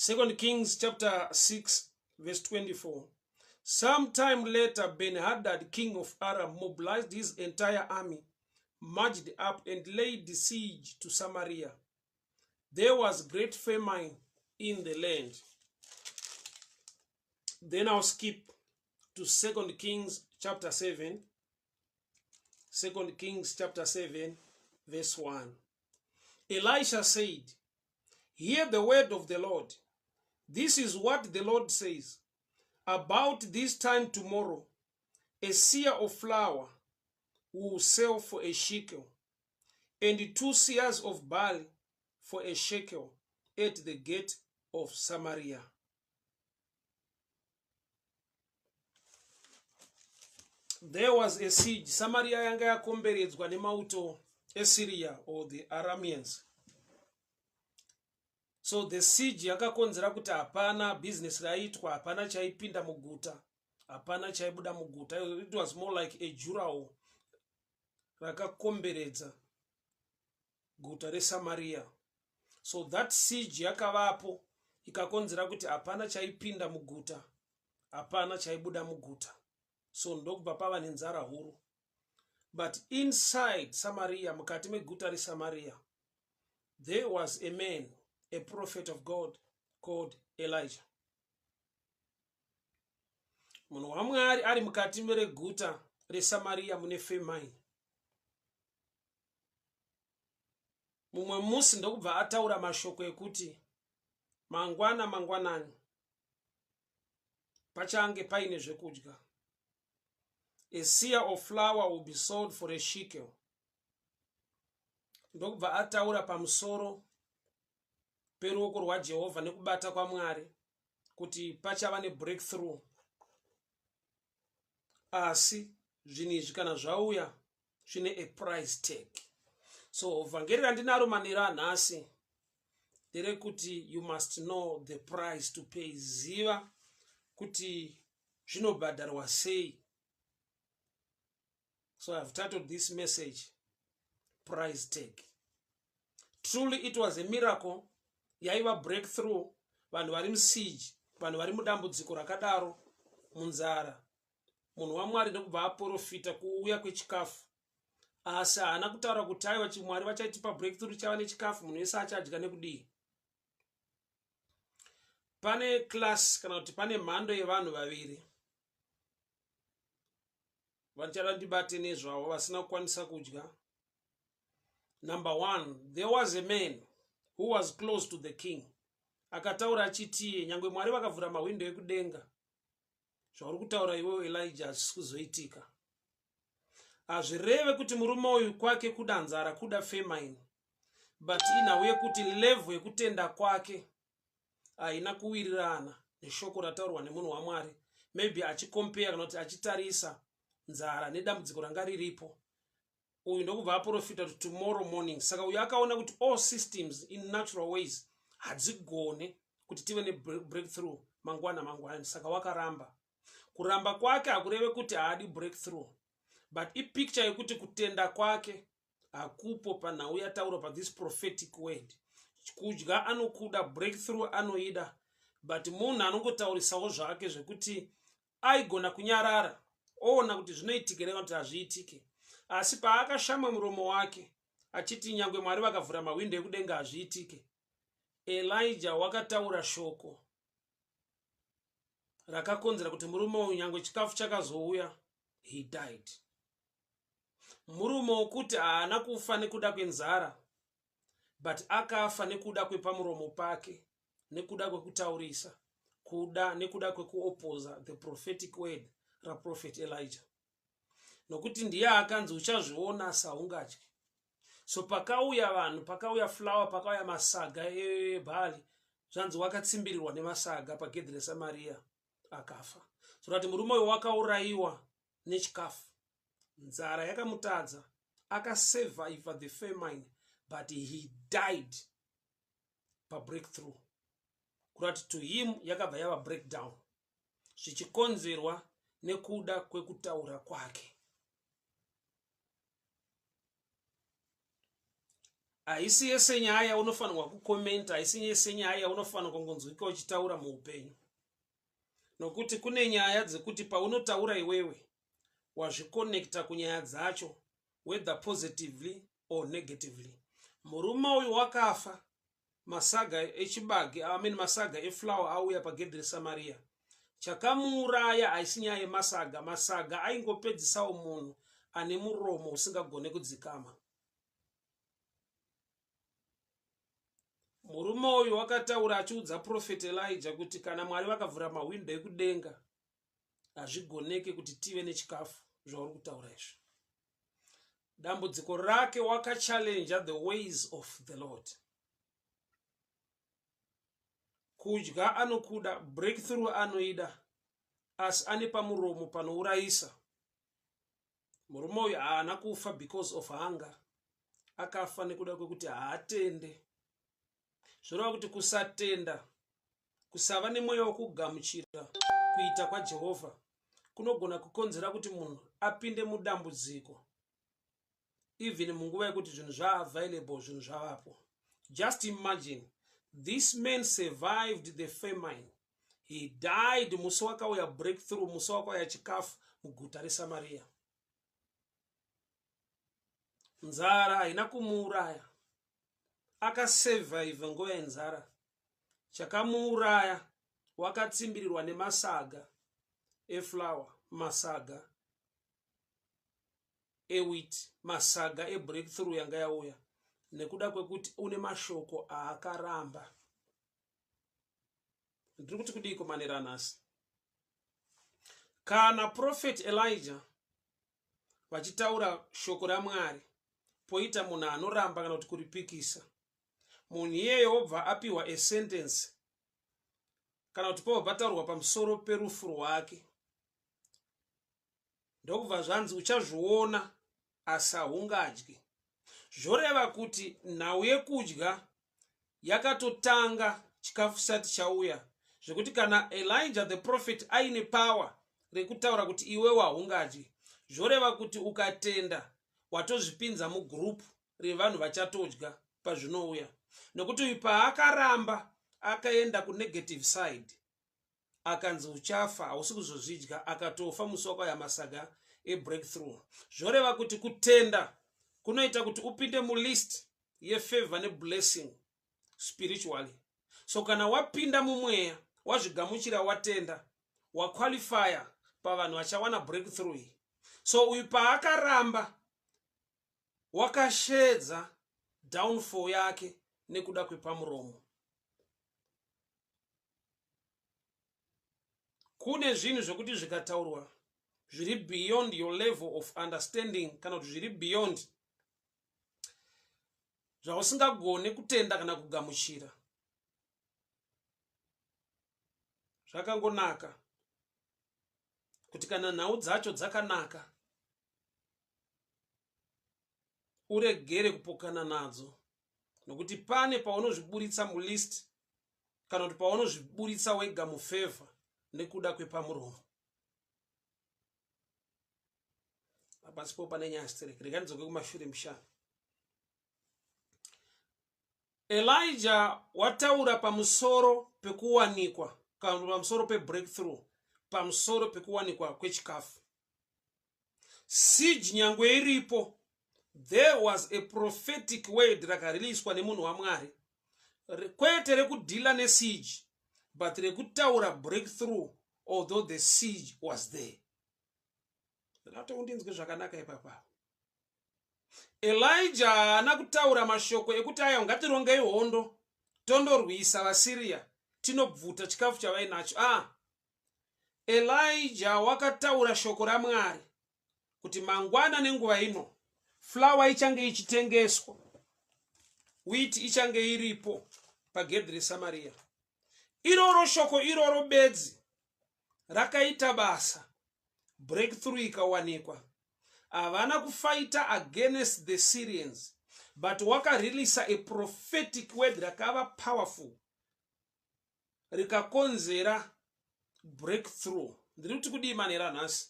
2 Kings chapter 6 verse 24. Sometime later, Ben-Hadad, king of Aram, mobilized his entire army, marched up and laid siege to Samaria. There was great famine in the land. Then I'll skip to 2 Kings chapter 7. 2 Kings chapter 7 verse 1. Elisha said, "Hear the word of the Lord. This is what the Lord says. About this time tomorrow, a seah of flour will sell for a shekel, and 2 seahs of barley for a shekel at the gate of Samaria." There was a siege. Samaria yanga yakomberedzwa nemauto eSyria or the Arameans. So the siege yakakonzera kuti hapana business raiitwa, hapana chaipinda muguta, hapana chaibuda muguta. It was more like a jurao rakakomberedza guta reSamaria. So that siege yakavapo ikakonzera kuti hapana chaipinda muguta, hapana chaibuda muguta. So ndokubva pava nenzara huru. But inside Samaria, mukati meguta reSamaria, there was a man, a prophet of God called Elijah. Munhu waMwari ari mukati meguta reSamaria mune famine. Mumwe musi ndokubva ataura mashoko ekuti mangwanani pachange paine zvekudya. A seah of flour will be sold for a shekel. Ndokubva ataura pamusoro peruoko rwaJehovha nekubata kwaMwari kuti pachava nebreakthrough. Asi zvinhu izvi kana zvauya zvine a price tag. So vhangeri randinaro manero anhasi nderekuti you must know the price to pay. Ziva kuti zvinobhadharwa sei. So I've titled this message, Price Tag. Truly it was a miracle. Yaiva breakthrough. Vanhu vari musiege, vanhu vari mudambudziko rakadaro, munzara. Munhu waMwari ndokubva aprofita kuuya kwechikafu. Asi haana kutaura kuti aiwa Mwari vachaitipa breakthrough chava nechikafu, munhu wese achadya nekudii. Pane class kana kuti pane mhando yevanhu vaviri vachada ndibate nezvavo vasina kukwanisa kudya. Number 1, there was a man who was close to the king. Akataura achiti nyangwe Mwari vakavhura mawindo ekudenga, zvauri kutaura iwewe Elijah hazvisi kuzoitika. Hazvireve kuti murume uyu kwake kuda nzara, kuda famine, but inauye kuti level yekutenda kwake haina kuwirirana neshoko rataurwa nemunhu waMwari. Maybe achikompare kana kuti achitarisa nzara nedambudziko ranga riripo. Uyu ndokubva aprofita kuti tomorrow morning. Saka uyu akaona kuti all systems in natural ways hadzigone kuti tive ne breakthrough mangwana. Saka wakaramba. Kuramba kwake hakureve kuti haadi breakthrough, but ipicture yekuti kutenda kwake hakupo panhau yataura pa this prophetic word. Kudya anokuda, breakthrough anoida, but munhu anongotaurisawo zvake zvekuti aigona kunyarara oona kuti zvinoitikire kuti hazviitike. Asi paakashama muromo wake achiti nyangwe Mwari vakavhura mawindo ekudenga hazviitike, Elijah wakataura shoko rakakonzera kuti murume uyu nyangwe chikafu chakazouya, he died. Murume wokuti haana kufa nekuda kwenzara, but akafa nekuda kwepamuromo pake, nekuda kwekutaurisa, nekuda kwekuopoza the prophetic word raProphet Elijah. Nokuti ndiye akanzi uchazviona saungatyi. So pakauya vanhu, pakauya flour, pakauya masaga ebhali, zvanzi wakatsimbirirwa nemasaga pagedhi reSamaria, akafa. So kuti murume uyu wakaurayiwa nechikafu. Nzara yakamutadza, akasurvive the famine, but he died pa breakthrough. Kurati to him yakabva yava breakdown, zvichikonzerwa nekuda kwekutaura kwake. haisi yese nyaya unofanirwa kukomenta, haisi yese nyaya unofanirwa kungonzwika uchitaura muupenyu, nokuti kune nyaya dzekuti paunotaura iwewe wazvikonekta kunyaya dzacho, whether positively or negatively. Murume uyu wakafa, masaga echibage, masaga eflower auya pagedhi reSamaria. Chakamuuraya haisi nyaya yemasaga. Masaga aingopedzisawo munhu ane muromo usingagone kudzikama. Murume uyu wakataura achiudza Prophet Elijah kuti kana Mwari vakavhura mahwindo ekudenga hazvigoneke kuti tive nechikafu zvauri kutaura izvi. Dambudziko rake wakachallenja the ways of the Lord. Kudya anokuda, breakthrough anoida, asi ane pamuromo panourayisa. Murume uyu haana kufa because of hunger, akafa nekuda kwekuti haatende. Zvoreva kuti kusatenda, kusava nemweya wokugamuchira kuita kwaJehovha kunogona kukonzera kuti munhu apinde mudambudziko, even munguva yekuti zvinhu zvaavailable, zvinhu zvavapo. Just imagine, this man survived the famine. He died musi wakauya breakthrough, musi wakauya chikafu muguta reSamaria. Nzara haina kumuuraya, akasurvive nguva yenzara. Chakamuuraya wakatsimbirirwa nemasaga eflower, masaga ewheat, masaga ebreakthrough yanga yauya, nekuda kwekuti une mashoko aakaramba. Ndiri kuti kudiko maneranhasi. Kana Prophet Elijah vachitaura shoko raMwari, poita munhu anoramba kana kuti kuripikisa, munhu iyeyo obva apiwa a sentence kana kuti pobva pataurwa pamusoro perufu rwake, ndokubva zvanzi uchazviona asi haungadyi. Zvoreva kuti nhau yekudya yakatotanga chikafu chisati chauya, zvekuti kana Elijah the prophet aine power rekutaura kuti iwewe haungadyi, zvoreva kuti ukatenda watozvipinza mugroup revanhu vachatodya pazvinouya. Nokuti uyu paakaramba akaenda kunegative side, akanzi uchafa hausi kuzozvidya, akatofa musi wakauya masaga ebreakthrough. Zvoreva kuti kutenda kunoita kuti upinde mulist yefavor neblessing spiritually. So kana wapinda mumweya, wazvigamuchira, watenda, waqualifya pavanhu vachawana breakthrough. So uyu paakaramba wakashedza downfall yake nekuda kwepamuromo. Kune zvinhu zvokuti zvikataurwa zviri beyond your level of understanding, kana kuti zviri beyond zvausingagone kutenda kana kugamuchira. Zvakangonaka kuti kana nhau dzacho dzakanaka uregere kupokana nadzo, nokuti pane paunozviburitsa mulist kana kuti paunozviburitsa wega mufavor nekuda kwepamuromo. Apa sipo pane nyaya stereke, rega ndidzoke kumashure mushana. Elijah wataura pamusoro pekuwanikwa, kana pamusoro pebreakthrough, pamusoro pekuwanikwa kwechikafu. Siege nyangwe iripo, there was a prophetic word rakariliswa nemunhu waMwari, kwete rekudhila nesiege, but rekutaura breakthrough although the siege was there. Undinzwe zvakanaka ipapa. Elijah haana kutaura mashoko ekuti aya ngatirongei hondo tondorwisa vaSiria tinobvuta chikafu chavainacho. Elijah wakataura shoko raMwari kuti mangwana nenguva ino flower ichange ichitengeswa, wheat ichange iripo pagedhi reSamaria. Iroro shoko iroro bedzi rakaita basa, breakthrough ikawanikwa. Havana kufighta against the Syrians, but wakareleasa a prophetic word rakava powerful, rikakonzera breakthrough. Ndiri kuti kudii manera nhasi?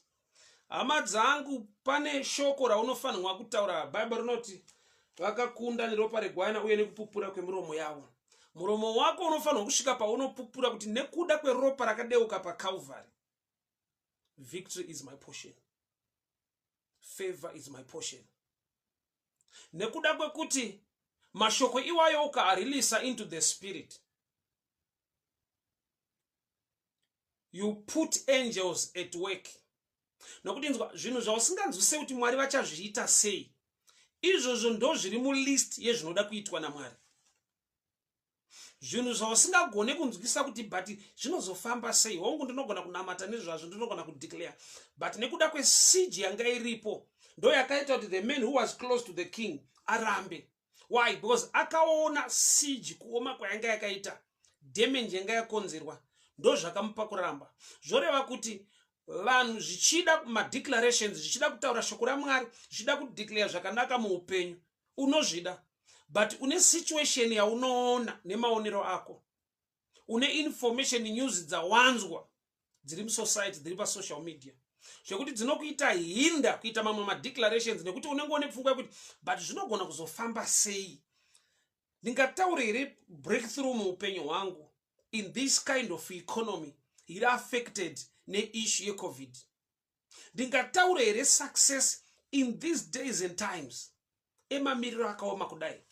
Hama dzangu, pane shoko raunofanirwa kutaura. Bible rinoti vakakunda neropa regwaina uye nekupupura kwemiromo yavo. Muromo wako unofanirwa kusvika paunopupura kuti nekuda kweropa rakadeuka paCalvary, victory is my portion, favor is my portion. Nekuda kwekuti mashoko iwayo ukaareleasa into the spirit, you put angels at work. Nokuti zvinhu zvausinganzwise kuti Mwari vachazviita sei, izvozvo ndo zviri mulist yezvinoda kuitwa naMwari. Zvinhu zvausingagone kunzwisa kuti but zvinozofamba sei, hongu ndinogona kunamata nezvazvo, ndinogona kudeclare, but nekuda kwesiege yanga iripo ndo yakaita kuti the man who was close to the king arambe. Why? Because akaona siege, kuoma kwayanga yakaita, damage yanga yakonzerwa, ndo zvakamupa kuramba. Zvoreva kuti vanhu zvichida madeclarations, zvichida kutaura shoko raMwari, zvichida kudeclare zvakanaka muupenyu, unozvida. But une situation yaunoona nemaonero ako, une information news dzawanzwa dziri musociety, dziri pasocial media, zvekuti dzinokuita hinda kuita mamwe madeclarations, nekuti unenge une pfungwa kuti but zvinogona kuzofamba sei, ndingataure here breakthrough muupenyu hwangu in this kind of economy iri affected neissue yeCovid, ndingataure here success in these days and times emamiriro akaoma kudai.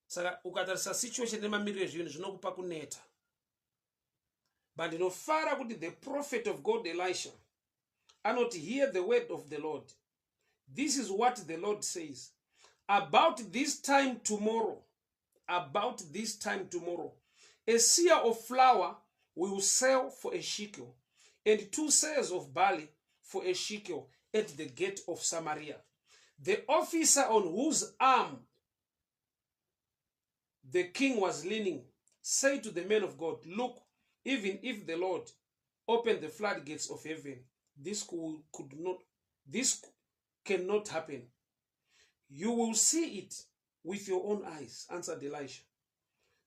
Saka ukatarisa situation nemamiriro ezvinhu zvinokupa kuneta. But ndinofara kuti the prophet of God Elisha anoti, hear the word of the Lord. This is what the Lord says. About this time tomorrow, a seah of flour will sell for a shekel, and 2 seahs of barley for a shekel at the gate of Samaria. The officer on whose arm the king was leaning said to the man of God, look, even if the Lord opened the floodgates of heaven, this cannot happen. You will see it with your own eyes, answered Elisha,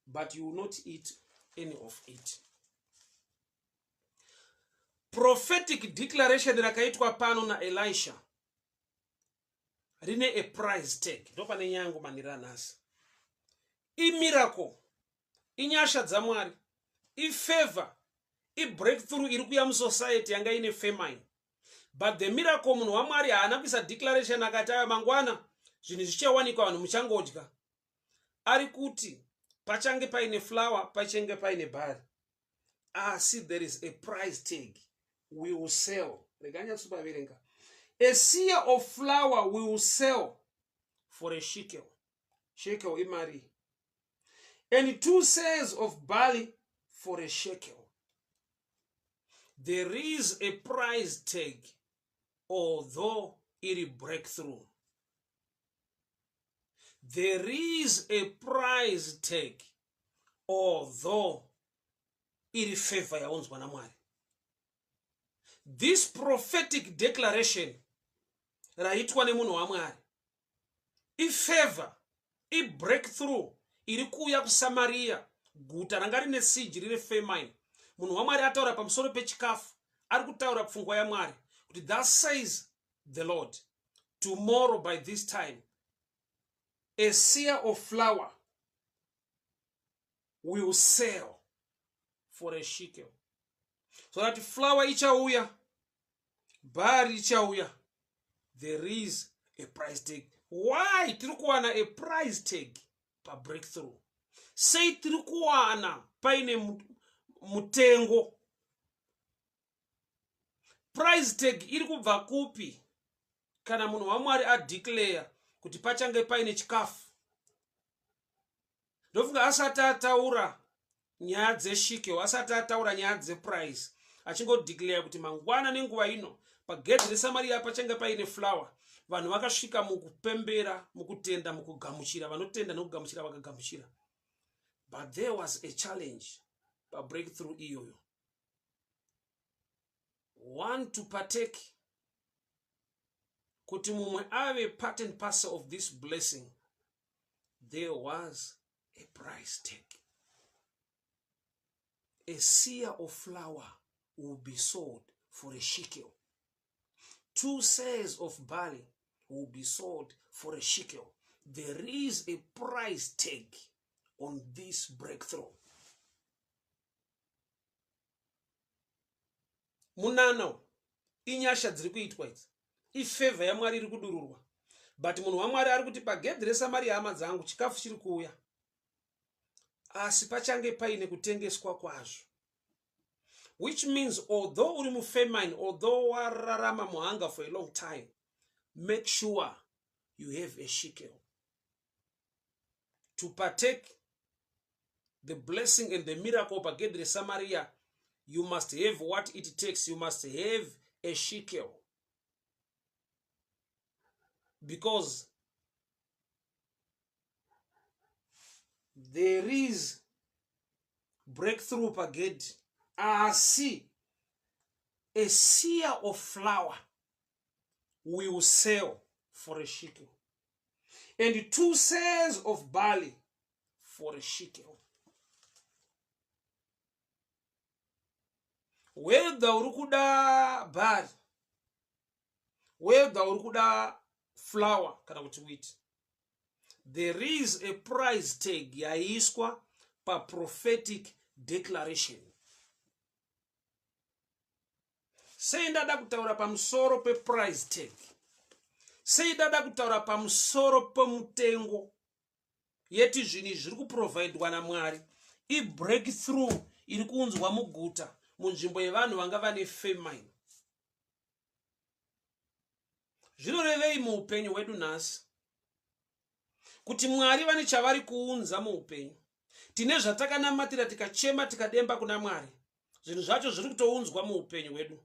but you will not eat any of it. Prophetic declaration rakaitwa pano na Elisha rine a price tag. Ndopane nyangu manira nasi. I miracle, I nyasha dzaMwari, I favor, I breakthrough iri kuya musociety yanga ine famine. But the miracle munhu waMwari haana kuisa declaration akati aya mangwana zvinhu zvichawanikwa vanhu muchangodya. Ari kuti pachange paine flour, pachange paine barley. See, there is a price tag. We will sell. A seah of flour we will sell for a shekel. Shekel imari. And 2 seahs of barley for a shekel. There is a price tag, although it is breakthrough. There is a price tag, although it is favor yaunzwa na Mwari. This prophetic declaration raitwa nemunhu waMwari, I favor, I breakthrough iri kuya kuSamaria, guta ranga rine siege rine famine. Munhu waMwari ataura pamusoro pechikafu, ari kutaura pfungwa yaMwari kuti thus says the Lord, tomorrow by this time a seah of flour will sell for a shekel. So that flour ichauya, barley ichauya, there is a price tag. Why tirikuwana a price tag pa breakthrough? Say tirikuwana paine mutengo. Price tag iri kubva kupi kana munhu waMwari adeclare kuti pachange paine chikafu? Ndofunga asati ataura nyaya dzeshekel, asati ataura nyaya dzeprice, achingodeclare kuti mangwana nenguva ino pagedhi reSamaria pachange paine flour, vanhu vakasvika mukupembera, mukutenda, mukugamuchira, vanotenda nokugamuchira vakagamuchira. But there was a challenge pa breakthrough iyoyo. One to partake, kuti mumwe ave part and parcel of this blessing, there was a price tag. A seah of flour will be sold for a shekel. 2 seahs of barley will be sold for a shekel. There is a price tag on this breakthrough. Munano, inyasha dziri kuitwa idzi. Ifavor yaMwari iri kudururwa. But munhu waMwari ari kuti pagedhi reSamaria hama dzangu chikafu chiri kuuya. Asi pachange paine kutengeswa kwazvo. Which means although uri mufamine, although wararama muhanga for a long time, make sure you have a shekel. To partake the blessing and the miracle pagedhi reSamaria, you must have what it takes. You must have a shekel. Because there is breakthrough pagedhi. See, a seer of flour will sell for a shekel, and 2 seers of barley for a shekel. Whether uri kuda barley, whether uri kuda flour kana kuti wheat, there is a price tag yaiswa pa prophetic declaration. Sei ndada kutaura pamusoro pe price tag. Sei ndada kutaura pamusoro pe mutengo yeti zvinhu zviri kuprovidwa naMwari. I breakthrough iri kunzwa muguta munzvimbo yevanhu vanga vane famine. Zvinorevei muupenyu hwedu nhasi kuti Mwari vane chavari kuunza muupenyu. Tine zvatakanamatira tikachema tikademba kuna Mwari. Zvinhu zvacho zviri kutounzwa muupenyu hwedu.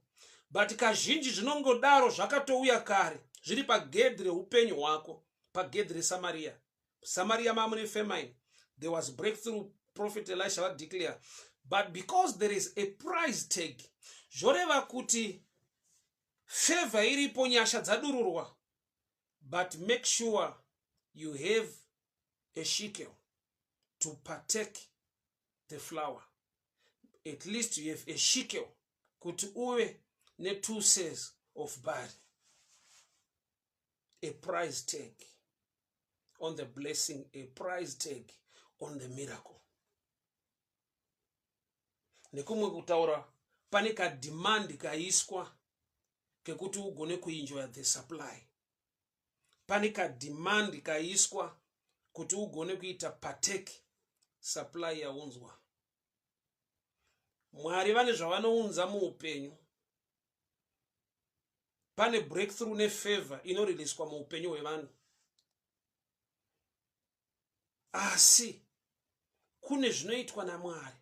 But kazhinji zvinongodaro zvakatouya kare zviri pagedhi reupenyu hwako, pagedhi reSamaria. Samaria mamune famine. There was breakthrough, prophet Elisha was declared. But because there is a price tag, zvoreva kuti favor iripo, nyasha dzadururwa. But make sure you have a shekel to partake the flour. At least you have a shekel kuti uwe ne 2 seers of barley. A price tag on the blessing, a price tag on the miracle. Nekumwe kutaura pane ka demand kaiswa kekuti ugone kuenjoy the supply. Pane ka demand kaiswa kuti ugone kuita partake supply yaunzwa. Mwari vane zvavanounza muupenyu. Pane breakthrough ne favor inoriliswa muupenyu hwevanhu. Asi kune zvinoitwa naMwari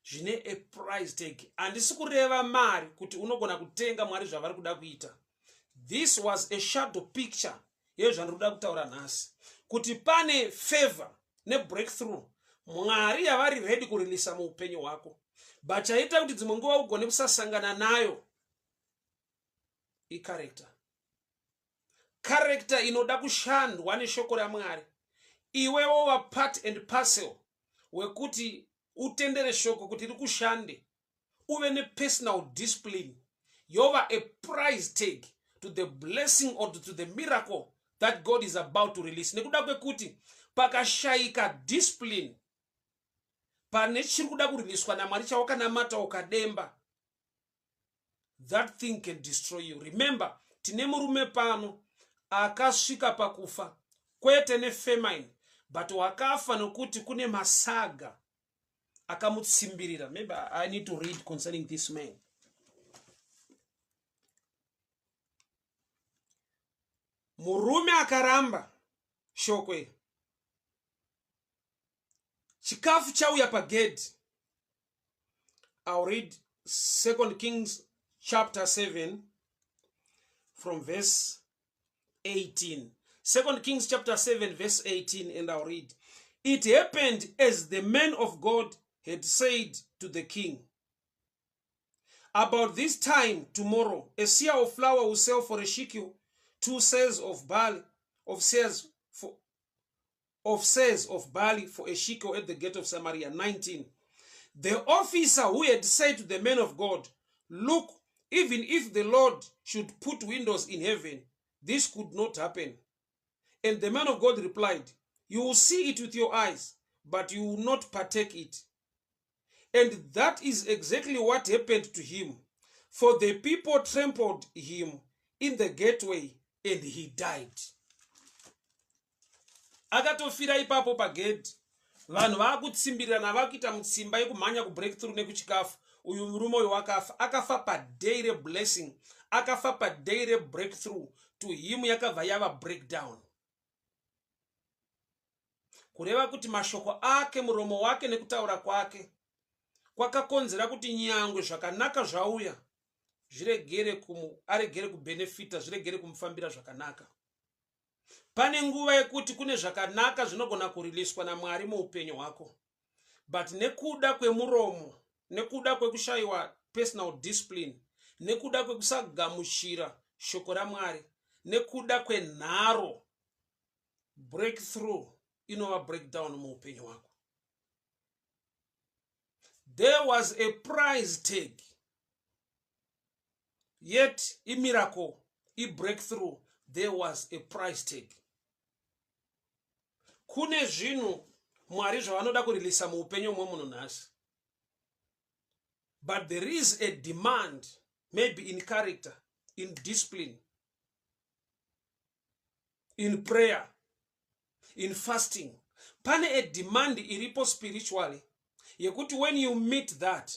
zvine a price tag. Handisi kureva mari kuti unogona kutenga Mwari zvavari kuda kuita. This was a shadow picture yezvandiri kuda kutaura nhasi. Kuti pane favor ne breakthrough Mwari yavari ready kurilisa muupenyu hwako. But chaita kuti dzimwe nguva ugone kusasangana nayo i-character. Character inoda kushandwa neshoko raMwari. Iwewo wa part and parcel wekuti utendere shoko kuti rikushande. Uve ne personal discipline. Yova a price tag to the blessing or to the miracle that God is about to release. Nekuda kwekuti pakashaika discipline pane chiri kuda kuriliswa naMwari chawakanamata ukademba, that thing can destroy you. Remember, tine murume pano akasvika pakufa kwete ne famine, but wakafa nokuti kune masaga akamutsimbirira. Maybe I need to read concerning this man. Murume akaramba shokwe. Chikafu chauya pagedhi. I'll read 2 Kings chapter 7 from verse 18. 2 Kings chapter 7 verse 18, and I'll read. It happened as the man of God had said to the king, about this time tomorrow, a seah of flour will sell for a shekel, 2 seahs of barley, of seahs of barley for a shekel at the gate of Samaria. 19. The officer who had said to the man of God, look, even if the Lord should put windows in heaven, this could not happen. And the man of God replied, you will see it with your eyes, but you will not partake it. And that is exactly what happened to him. For the people trampled him in the gateway, and he died. Akatofira ipapo pagedhi. Vanhu vakutsimbirana vakuita mutsimba yekumhanya kubreakthrough nekuchikafu. Uyu murume uyu wakafa. Akafa padai reblessing. Akafa padai rebreakthrough. To him yakabva yava breakdown. Kureva kuti mashoko ake, muromo wake nekutaura kwake kwakakonzera kuti nyangwe zvakanaka zvauya aregere kubenefita, zviregere kumufambira zvakanaka. Pane nguva yekuti kune zvakanaka zvinogona kuriliswa naMwari muupenyu hwako, but nekuda kwemuromo, nekuda kwekushayiwa personal discipline, nekuda kwekusagamuchira shoko raMwari, nekuda kwenharo, breakthrough inova breakdown muupenyu hwako. There was a price tag, yet a miracle, a breakthrough, there was a price tag. Kune zvinhu Mwari zvavanoda kurilisa muupenyu mwemunhu nhasi, but there is a demand, maybe in character, in discipline, in prayer, in fasting. Pane a demand iripo spiritually yekuti when you meet that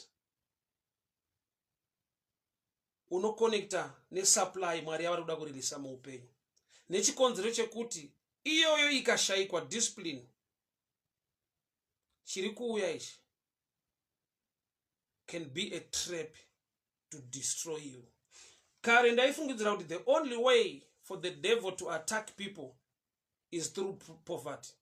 unoconnecta nesupply Mwari yavari kuda kurilisa muupenyu. Nechikonzero chekuti iyoyo ikashayikwa discipline, chiri kuuya ichi can be a trap to destroy you. Kare ndaifungidzira kuti the only way for the devil to attack people is through poverty.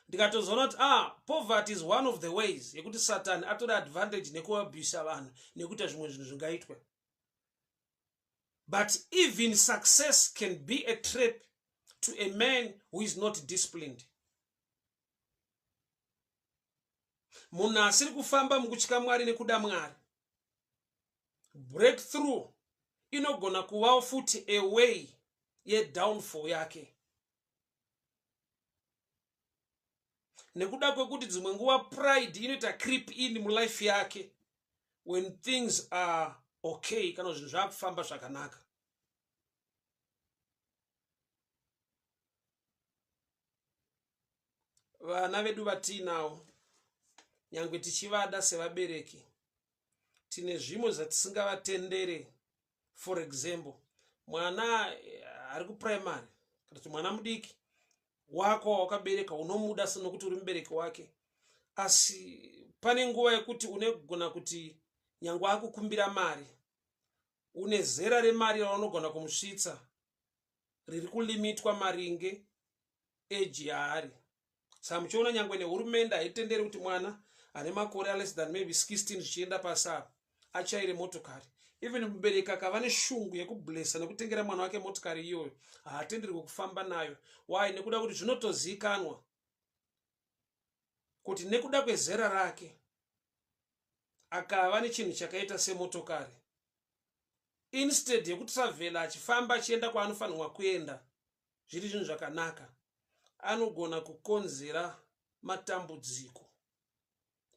Ndikatozoona kuti poverty is one of the ways yekuti Satan atora advantage nekuabuse vanhu nekuita zvimwe zvinhu zvingaitwe. But even success can be a trap to a man who is not disciplined. Munhu asiri kufamba mukutya Mwari nekuda Mwari, breakthrough inogona kuvawo futi a way yedownfall yake. Nekuda kwekuti dzimwe nguva pride inoita creep in mulife yake when things are okay, kana zvinhu zvakufamba zvakanaka. Vana vedu vatinawo, nyangwe tichivada sevabereki, tine zvimwe zvatisingavatendere. For example, mwana ari kuprimary, kana kuti mwana mudiki wako wakabereka unomuda senokuti uri mubereki wake, asi pane nguva yekuti unogona kuti nyangwe akukumbira mari, une zera remari raunogona kumusvitsa riri kulimitwa maringe age yaari. Saka muchiona nyangwe nehurumende haitenderi kuti mwana ane makore less than maybe 16 zvichienda pasapa achaire motokari. Even mubereki akava neshungu yekublessa nekutengera mwana wake motokari iyoyo, haatenderi kufamba nayo. Why? Nekuda kuti zvinotozikanwa kuti nekuda kwezera rake akava nechinhu chakaita semotokari, instead yekutravela achifamba achienda kwaanofanirwa kuenda zviri zvinhu zvakanaka, anogona kukonzera matambudziko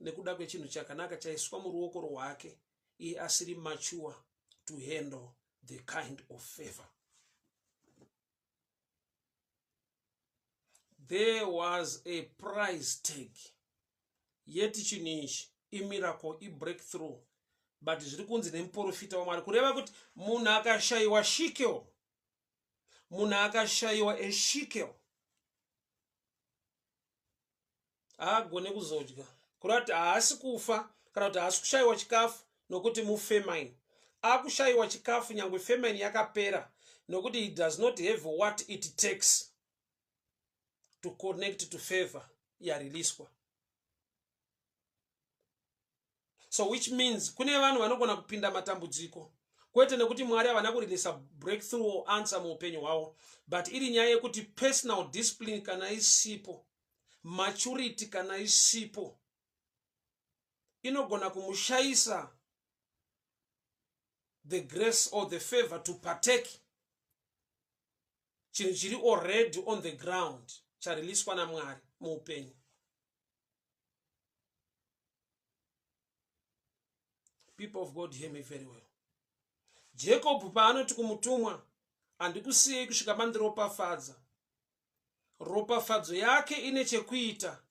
nekuda kwechinhu chakanaka chaiswa muruoko rwake iye asiri mature to handle the kind of favor. There was a price tag, yet chinhu ichi imiracle, ibreakthrough, but zviri kunzi nemuprofita waMwari, kureva kuti munhu akashayiwa shikel, munhu akashayiwa eshikel haagone kuzodya, kureva kuti haasi kufa kana kuti haasi kushayiwa chikafu nokuti mufamine. Akushayiwa chikafu nyangwe famine yakapera, nokuti he does not have what it takes to connect to favor yariliswa. So which means kune vanhu vanogona kupinda matambudziko, kwete nekuti Mwari havana kurilisa breakthrough or answer muupenyu hwavo, but iri nyaya yekuti personal discipline kana isipo, maturity kana isipo, inogona kumushayisa the grace or the favor to partake chinhu chiri already on the ground chariliswa naMwari muupenyu. People of God, hear me very well. Jacob paanoti kumutumwa, handikusiyei kusvika mandiropafadza, ropafadzo yake ine chekuita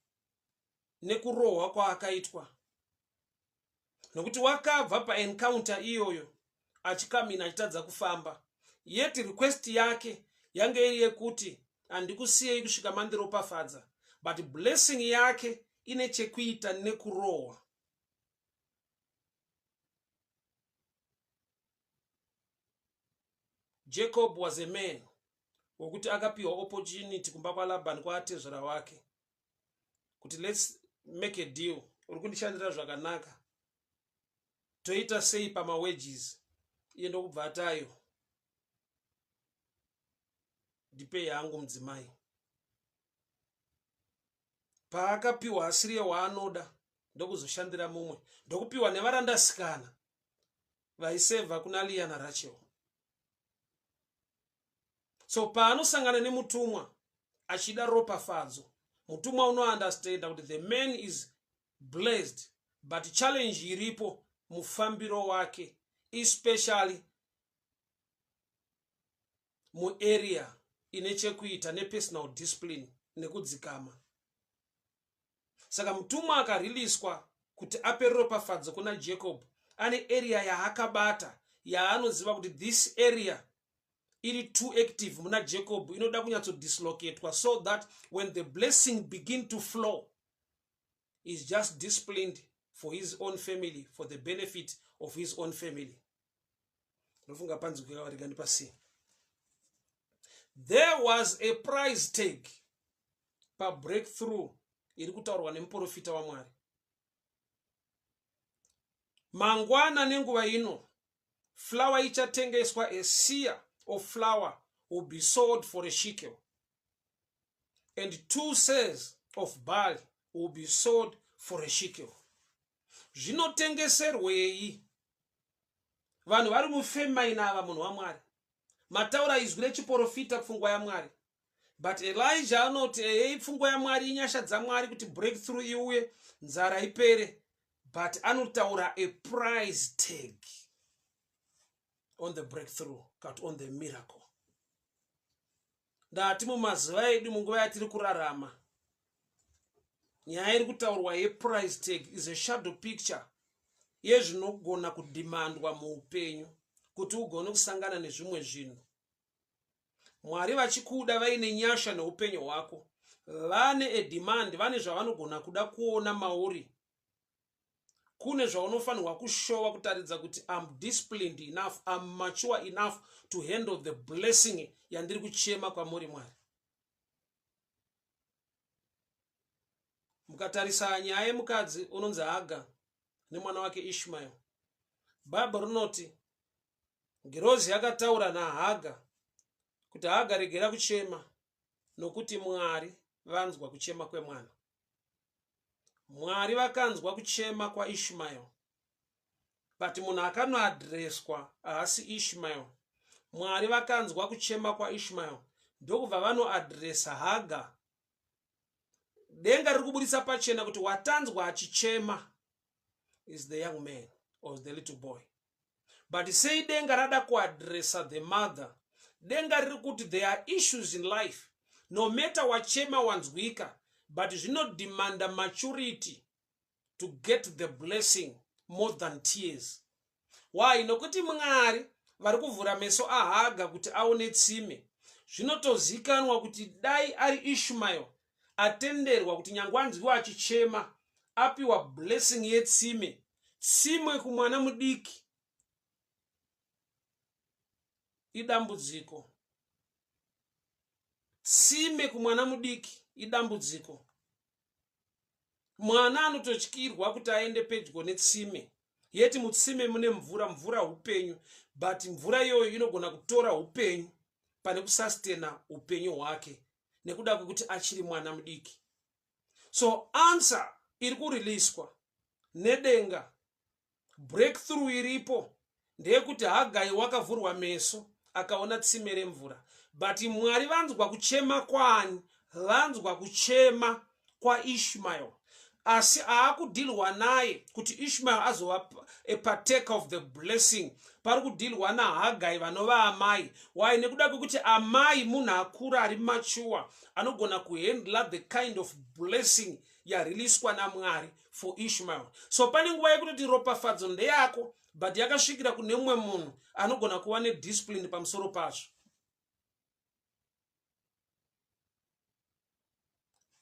nekurohwa kwaakaitwa, nokuti wakabva paencounter iyoyo achikamina achitadza kufamba, yet request yake yange iri yekuti handikusiyei kusvika mandiropafadza, but blessing yake ine chekuita nekurohwa. Jacob was a man wokuti akapiwa opportunity kumba kwaLabhani kwaatezvera wake kuti let's make a deal, uri kundishandira zvakanaka, toita sei pamawages, iye ndokubva atayo ndipe yangu mudzimai. Paakapiwa asiri yewaanoda ndokuzoshandira mumwe, ndokupiwa nevarandasikana vaisevha kuna Leah naRachel. So paanosangana nemutumwa achida ropafadzo, mutumwa unounderstanda kuti the man is blessed, but challenge iripo mufambiro wake, especially muarea ine chekuita nepersonal discipline nekudzikama. Saka mutumwa akariliswa kuti ape ropafadzo kuna Jacob, ane area yaakabata yaanoziva kuti this area iri too active muna Jacob, inoda kunyatsodislocatwa, so that when the blessing begin to flow, is just disciplined for his own family, for the benefit of his own family. There was a price tag pa breakthrough iri kutaurwa nemuprofita waMwari. Mangwana nenguva ino, flour ichatengeswa, a seah of flour will be sold for a shekel, and 2 seahs of barley will be sold for a shekel. Zvinotengeserwei vanhu vari mufemaini ava munhu waMwari? Mataura izwi rechiprofita pfungwa yaMwari, but Elijah anoti ei pfungwa yaMwari inyasha dzaMwari kuti breakthrough iuye, nzara ipere, but anotaura a price tag on the breakthrough, on the miracle. Ndati mumazuva edu munguva yatiri kurarama, nyaya iri kutaurwa yeprice tag is a shadow picture yezvinogona kudimandwa muupenyu kuti ugone kusangana nezvimwe zvinhu. Mwari vachikuda vaine nyasha neupenyu hwako, vane a demand, vane zvavanogona kuda kuona mauri. Kune zvaunofanirwa kushowa kutaridza kuti I'm disciplined enough, I'm mature enough to handle the blessing yandiri kuchema kwamuri Mwari. Mukatarisa nyaya yemukadzi unonzi Hagar nemwana wake Ishmael, Bhaibheri rinoti ngirozi yakataura naHagar kuti Hagar regera kuchema, nokuti Mwari vanzwa kuchema kwemwana. Mwari vakanzwa kuchema kwaIshmael, but munhu akanoadreswa haasi Ishmael. Mwari vakanzwa kuchema kwaIshmael, ndokubva vanoadresa Hagar. Denga riri kubudisa pachena kuti watanzwa achichema is the young man or the little boy. But sei denga rada kuadresa the mother, denga riri kuti there are issues in life, no matter wachema wanzwika, but zvinodemanda maturity to get the blessing more than tears. Why? Nokuti Mwari vari kuvhura meso aHagar kuti aone tsime. Zvinotozikanwa kuti dai ari Ishmael atenderwa kuti nyangwe anzwiwa achichema, apiwa blessing yetsime, tsime kumwana mudiki idambudziko. Tsime kumwana mudiki idambudziko. Mwana anototyirwa kuti aende pedyo netsime, yeti mutsime mune mvura, mvura upenyu, but mvura iyoyo inogona kutora upenyu pane kusustena upenyu hwake nekuda kwekuti achiri mwana mudiki. So answer iri kuriliswa nedenga, breakthrough iripo ndeyekuti Hagai wakavhurwa meso akaona tsime remvura, but Mwari vanzwa kuchema kwani, vanzwa kuchema kwa Ishmael. Asi aakudilwa naye kuti Ishmael azova a partaker of the blessing. Pari kudilwa na Hagai vanova amai. Why? Nekuda kwekuti amai munhu akura ari mature anogona kuhandla the kind of blessing yariliswa naMwari for Ishmael. So pane nguva yekuti ropafadzo ndeyako, but yakasvikira kune mumwe munhu anogona kuva nediscipline pamusoro pacho.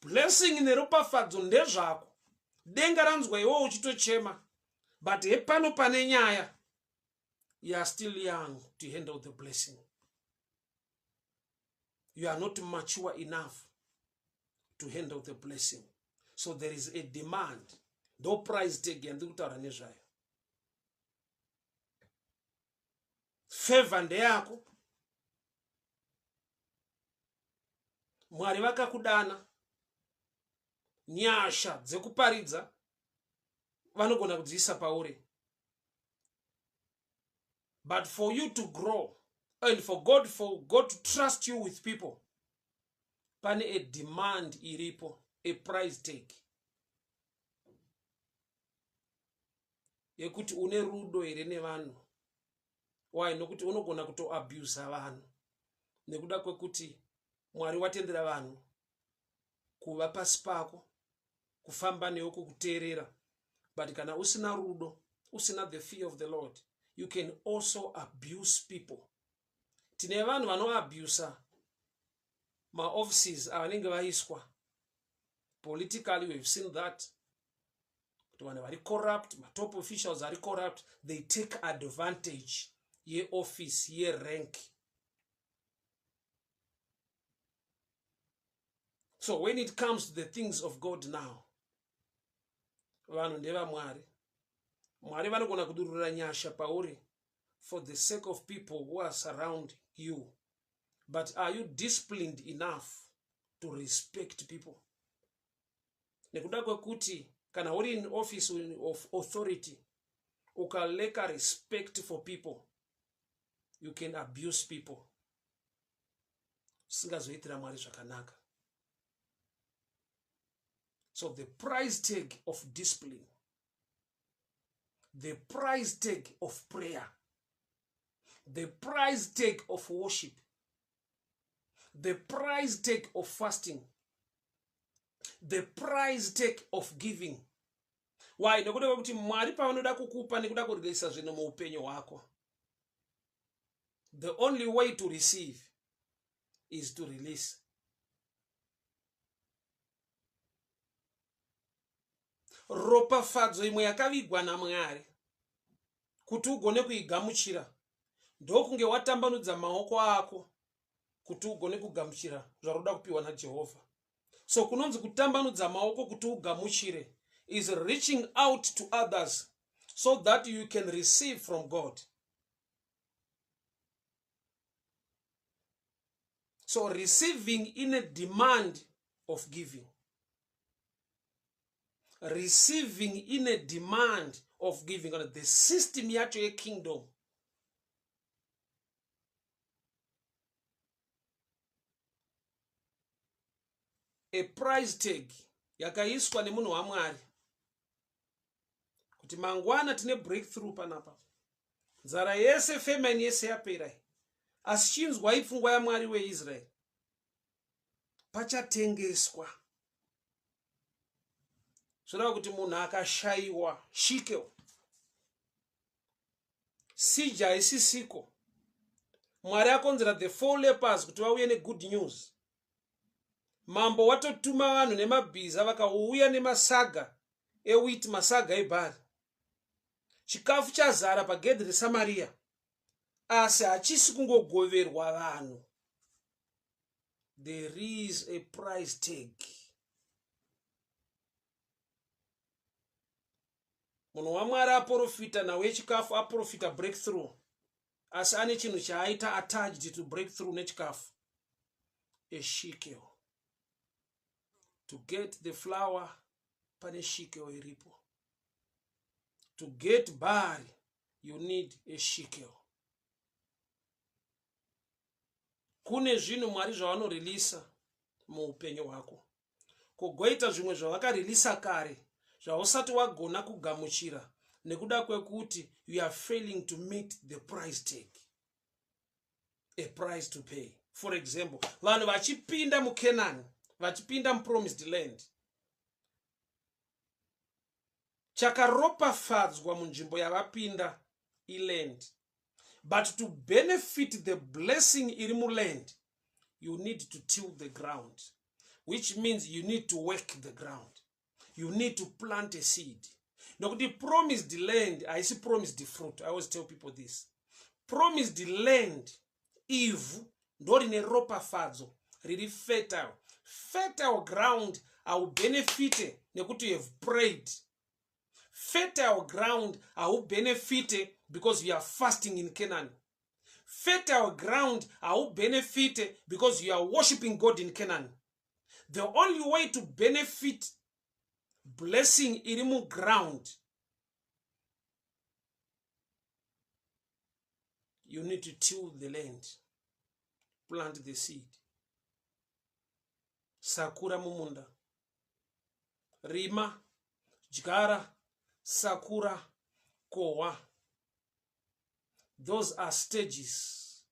Blessing neropafadzo ndezvako. Denga ranzwa iwo uchitochema, but hepano pane nyaya, you are still young to handle the blessing. You are not mature enough to handle the blessing. So there is a demand. No price tag yandikutaura nezvayo. Favor ndeyako. Mwari vakakudana. Nyasha dzekuparidza vanogona kudziisa pauri. But for you to grow and for God to trust you with people, pane a demand iripo, a price tag. Yekuti une rudo ere nevanhu. Why? Nokuti unogona kuto abuse vanhu. Nekuda kwekuti Mwari watendera vanhu kuva pasi pako, kufamba newe kukuteerera. But kana usina rudo, usina the fear of the Lord, you can also abuse people. Tine vanhu vanoabuse ma offices avanenge vaiswa. Politically we've seen that. When they are corrupt, my top officials are corrupt, they take advantage ye office, ye rank. So when it comes to the things of God now, vanhu ndeva Mwari. Mwari vanogona kudurura nyasha pauri for the sake of people who are surrounding you. But are you disciplined enough to respect people? Nekuda kwekuti kana uri in office of authority, ukaleka respect for people, you can abuse people. Singazoitira Mwari zvakanaka. So the price tag of discipline, the price tag of prayer, the price tag of worship, the price tag of fasting, the price tag of giving. Why? Nekuda kuti Mwari paanoda kukupa nekuda kureisa zvinhu muupenyu hwako. The only way to receive is to release. Ropafadzo imwe yakavigwa naMwari kuti ugone kuigamuchira ndokunge watambanudza maoko ako kuti ugone kugamuchira zvaroda kupiwa naJehovha. So kunonzi kutambanudza maoko kuti ugamuchire is reaching out to others so that you can receive from God. So receiving in a demand of giving. Receiving in a demand of giving. The system yacho ye kingdom. A price tag yakaiswa nemunhu waMwari kuti mangwana tine breakthrough panapa. Nzara yese, famine yese yapera. Asi chinzwa ipfungwa yaMwari weIsrael. Pachatengeswa. Zvoreva kuti munhu akashayiwa shekel, sija isisiko, Mwari akonzera the 4 lepers kuti vauye negood news. Mambo watotuma vanhu nemabhiza vakauya nemasaga ewheat, masaga ebhari. Chikafu chazara pagedhi reSamaria, asi hachisi kungogoverwa vanhu. There is a price tag. Munhu waMwari aprofita nawechikafu aprofita breakthrough. Asi ane chinhu chaaita attached to breakthrough nechikafu. A shekel. To get the flour, pane shekel iripo. To get barley, you need a shekel. kune zvinhu Mwari zvavanoreleasa muupenyu hwako. Kugoita zvimwe zvavakareleasa kare zvausati wagona kugamuchira nekuda kwekuti you are failing to meet the price tag, a price to pay. For example, vanhu vachipinda muKenani, vachipinda mupromised land, chakaropafadzwa munzvimbo yavapinda iland, but to benefit the blessing iri muland you need to till the ground, which means you need to work the ground, you need to plant a seed. Nokuti promised land haisi promised fruit. I always tell people this. Promised land ivhu ndo rine ropafadzo riri fertile. Fertile ground haubenefite nekuti you have prayed. Fertile ground haubenefite because you are fasting in Canaan. Fertile ground haubenefite because you are worshiping God in Canaan. The only way to benefit blessing iri mu ground, you need to till the land, plant the seed. Sakura mumunda, rima, jgara, sakura, kowa. Those are stages.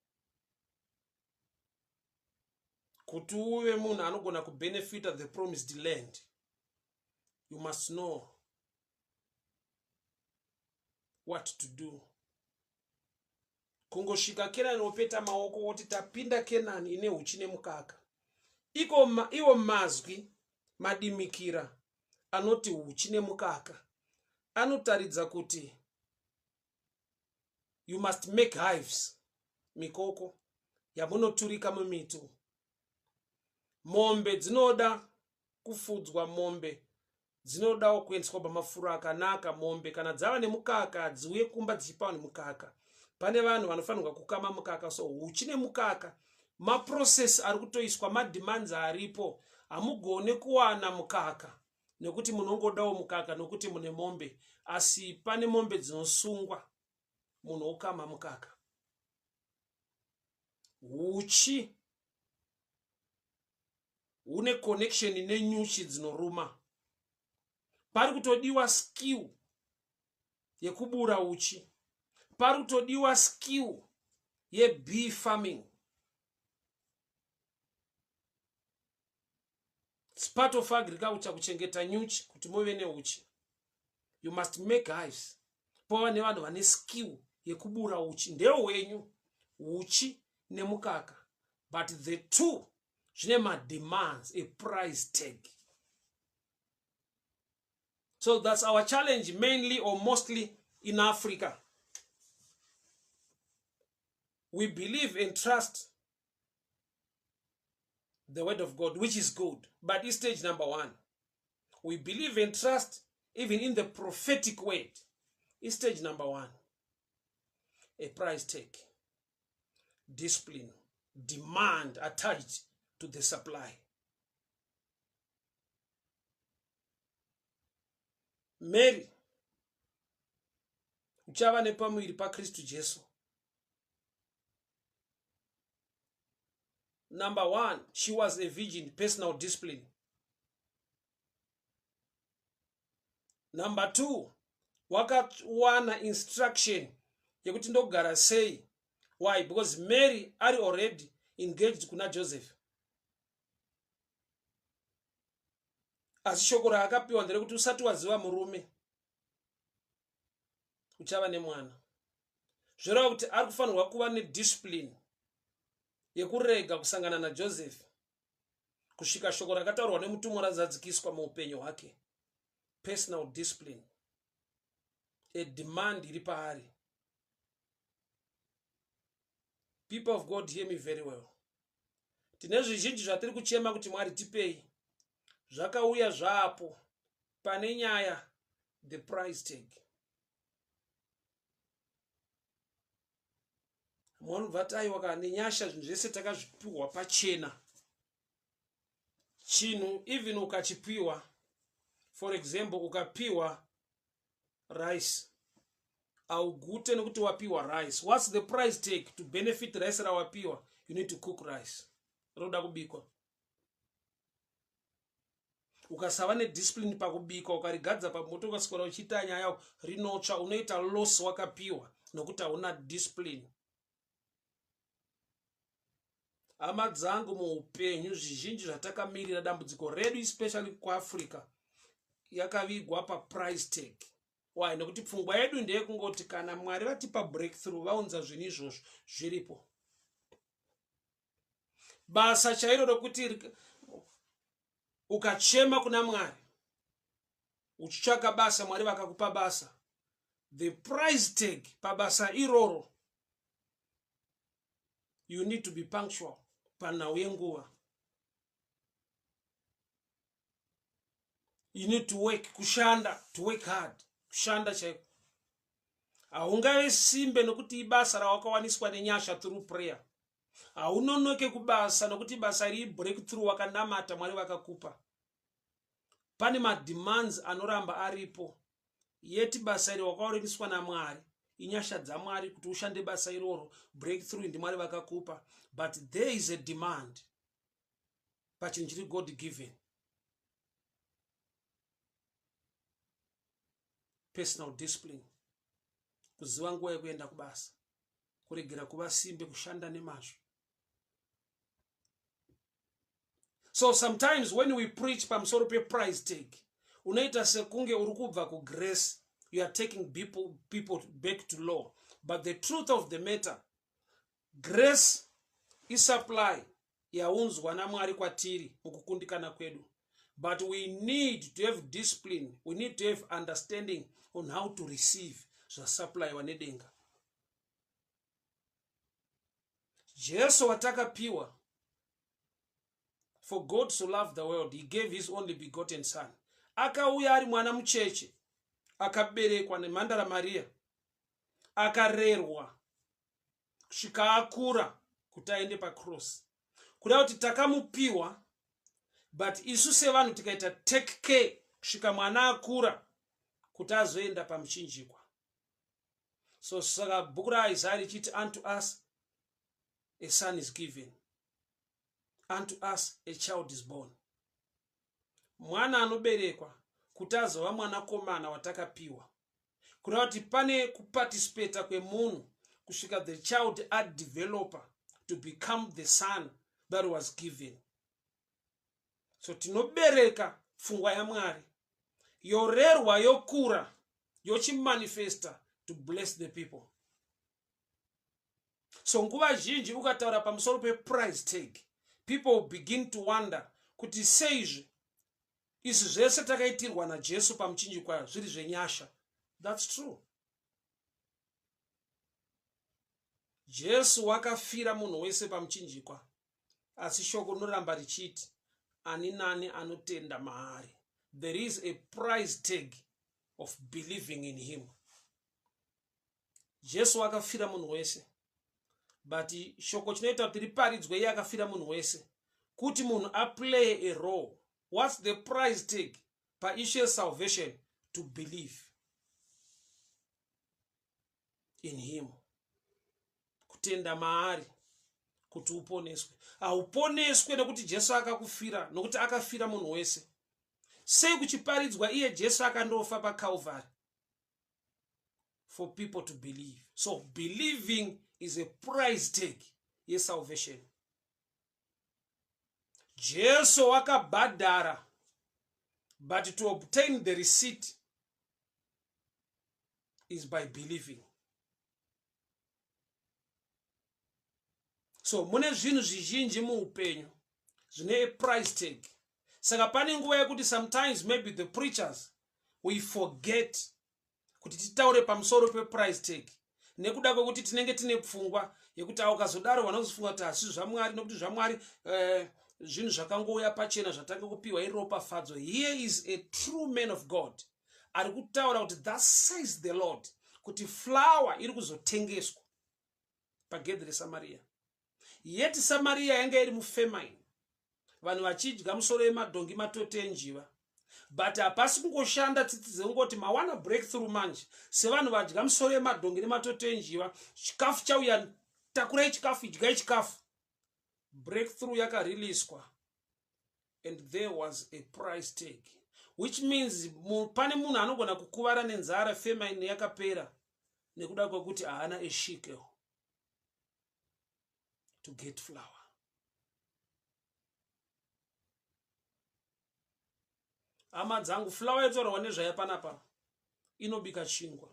Kuti uve munhu anogona kubenefita the promised land, you must know what to do. Kungosvika Kenani wopeta maoko woti tapinda Kenani ine huchi nemukaka. Iwo mazwi madimikira anoti huchi nemukaka anotaridza kuti you must make hives, mikoko yamunoturika mumito. Mombe dzinoda kufudzwa, mombe dzinodawo kuendeswa pamafuro akanaka. Mombe kana dzava nemukaka dziuye kumba dzichipawa nemukaka. Pane vanhu vanofanirwa kukama mukaka, so huchi nemukaka maprocess ari kutoiswa, mademands aripo. Hamugone kuwana mukaka nekuti munongodawo mukaka nokuti mune mombe, asi pane mombe dzinosungwa munhu okama mukaka. Huchi hune connection nenyuchi dzinoruma. Pari kutodiwa skill yekubura huchi. Pari kutodiwa skill ye-bee farming. It's part of agriculture kuchengeta nyuchi kuti muve nehuchi. You must make hives. Pova nevanhu vane skill yekubura huchi. Ndeo wenyu huchi nemukaka. But the two zvine ma-demands, a price tag. So that's our challenge, mainly or mostly in Africa. We believe and trust the word of God, which is good, but it's stage number one. We believe and trust even in the prophetic word. It's stage number one. A price tag, discipline, demand attached to the supply. Mary uchava nepamuviri paKristu Jesu. Number one, she was a virgin, personal discipline. Number two, wakawana instruction yekuti ndogara sei. Why? Because Mary are already engaged kuna Joseph. Asi shoko raakapiwa nderekuti usati waziva murume uchava nemwana. Zvoreva kuti ari kufanirwa kuva nediscipline yekurega kusangana naJoseph kusvika shoko rakataurwa nemutumwa razadzikiswa muupenyu hwake. Personal discipline, a demand iri paari. People of God, hear me very well. Tine zvizhinji zvatiri kuchema kuti Mwari tipei, zvakauya zvapo pane nyaya the price tag. Munhu vatai waka nenyasha zvinhu zvese takazvipiwa pachena. Chinhu even ukachipiwa, for example ukapiwa rice, augute nekuti wapiwa rice. What's the price tag to benefit rice rawapiwa? you need to cook rice roda kubikwa. Ukasava nediscipline pakubika ukarigadza pamoto ukaswera uchiita nyaya rinotsva, unoita loss wakapiwa nokuti hauna discipline. Hama dzangu muupenyu zvizhinji zvatakamirira dambudziko redu especially kuAfrica yakavigwa paprice tag. Why? Nokuti pfungwa yedu ndeyekungoti kana Mwari vatipa breakthrough vaunza zvinhu izvozvo zviripo. Basa chairo rokuti ukachema kuna Mwari uchitsvaka basa, Mwari vakakupa basa, the price tag pabasa iroro, you need to be punctual panhau yenguva. You need to work, kushanda, to work hard, kushanda chaiko. Haungave simbe nokuti ibasa rawakawaniswa nenyasha through prayer. Haunonoke kubasa nokuti basa iri breakthrough wakanamata Mwari vakakupa. Pane mademands anoramba aripo, yeti basa iri wakawaniswa naMwari, inyasha dzaMwari kuti ushande basa iroro, breakthrough ndi Mwari vakakupa, but there is a demand pachinhu chiri God given. Personal discipline, kuziva nguva yekuenda kubasa, kuregera kuva simbe, kushanda nemazvo. So sometimes when we preach pamusoro price tag, unoita sekunge uri kubva kugrace, you are taking people back to law. But the truth of the matter, grace is supply yaunzwa naMwari kwatiri mukukundikana kwedu. But we need to have discipline, we need to have understanding on how to receive the supply wanedenga. Jesu watakapiwa, for God so loved the world, he gave his only begotten son. Akauya ari mwana mucheche, akaberekwa nemhandara Maria, akarerwa kusvika akura kuti aende pacross. Kuda kuti takamupiwa, but isu sevanhu tikaita take care kusvika mwana akura kuti azoenda pamuchinjikwa. So saka bhuku raIsaiah richiti, unto us a son is given, unto us a child is born. Mwana anoberekwa kuti azova mwanakomana watakapiwa. Kuda kuti pane kuparticipate kwemunhu kusvika the child adeveloper to become the son that was given. So tinobereka pfungwa yaMwari, yorerwa yokura, yochimanifesta to bless the people. So nguva zhinji ukataura pamusoro price tag, people begin to wonder kuti seizvi izvi zvese takaitirwa naJesu pamuchinjikwa zviri zvenyasha. That's true. Jesu wakafira munhu wese pamuchinjikwa, asi shoko rinoramba richiti ani nani anotenda maari. There is a price tag of believing in him. Jesu wakafira munhu wese, but shoko chinoita kuti riparidzwe iye akafira munhu wese kuti munhu aplay a role. What's the price tag paishe salvation? To believe in him, kutenda maari kuti uponeswe. Hauponeswe nekuti Jesu akakufira, nokuti akafira munhu wese. Sei kuchiparidzwa iye Jesu akandofa paCalvary for people to believe. So believing is a price tag yesalvation. Jesu wakabhadhara, but to obtain the receipt is by believing. So mune zvinhu zvizhinji muupenyu zvine a price tag. Saka pane nguva yekuti sometimes maybe the preachers we forget kuti titaure pamusoro price tag, nekuda kwekuti tinenge tine pfungwa yekuti ukazodaro vanozofunga kuti hasi zvaMwari, nokuti zvaMwari zvinhu zvakangouya pachena zvatanga kupiwa iropafadzo. Here is a true man of God ari kutaura kuti thus says the Lord, kuti flour iri kuzotengeswa pagedhi reSamaria. Yeti Samaria yanga iri mufamine, vanhu vachidya musoro yemadhongi matoto enjiva, but hapasi kungoshanda tsitsi dzengoti mawana breakthrough manje sevanhu vadya musoro yemadhongi nematoto enjiva, chikafu chauya, takurai chikafu, idyai chikafu. breakthrough yakareleaswa, and there was a price tag, which means pane munhu anogona kukuvara nenzara, famine yakapera nekuda kwekuti haana a shekel to get flour. Hama dzangu, flour yotaurwa nezvayo panapa inobika chingwa.